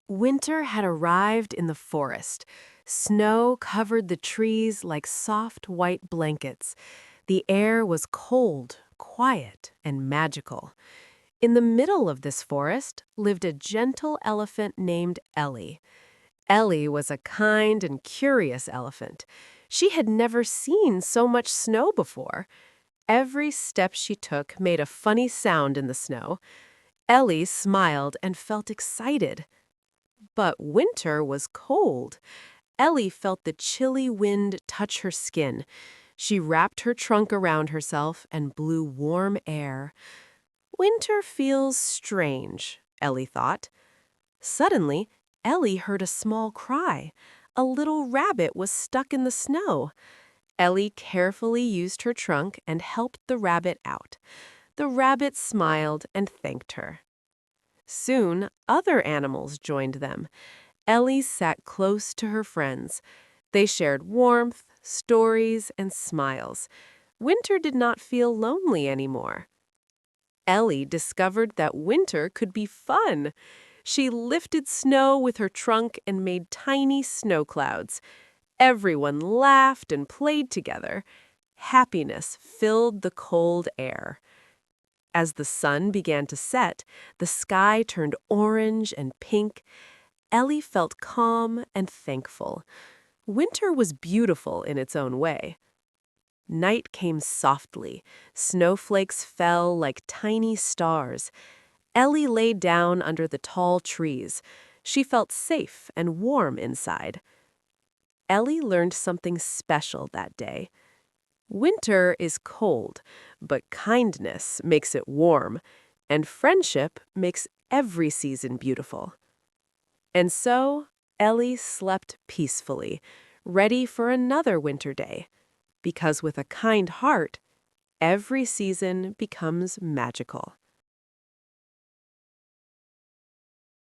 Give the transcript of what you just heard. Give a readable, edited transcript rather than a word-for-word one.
Winter had arrived in the forest. Snow covered the trees like soft white blankets. The air was cold, quiet, and magical. In the middle of this forest lived a gentle elephant named Ellie. Ellie was a kind and curious elephant. She had never seen so much snow before. Every step she took made a funny sound in the snow. Ellie smiled and felt excited. But winter was cold. Ellie felt the chilly wind touch her skin. She wrapped her trunk around herself and blew warm air. Winter feels strange, Ellie thought. Suddenly, Ellie heard a small cry. A little rabbit was stuck in the snow. Ellie carefully used her trunk and helped the rabbit out. The rabbit smiled and thanked her. Soon, other animals joined them. Ellie sat close to her friends. They shared warmth, stories, and smiles. Winter did not feel lonely anymore. Ellie discovered that winter could be fun. She lifted snow with her trunk and made tiny snow clouds. Everyone laughed and played together. Happiness filled the cold air. As the sun began to set, the sky turned orange and pink. Ellie felt calm and thankful. Winter was beautiful in its own way. Night came softly. Snowflakes fell like tiny stars. Ellie lay down under the tall trees. She felt safe and warm inside. Ellie learned something special that day. Winter is cold, but kindness makes it warm, and friendship makes every season beautiful. And so, Ellie slept peacefully, ready for another winter day, because with a kind heart, every season becomes magical.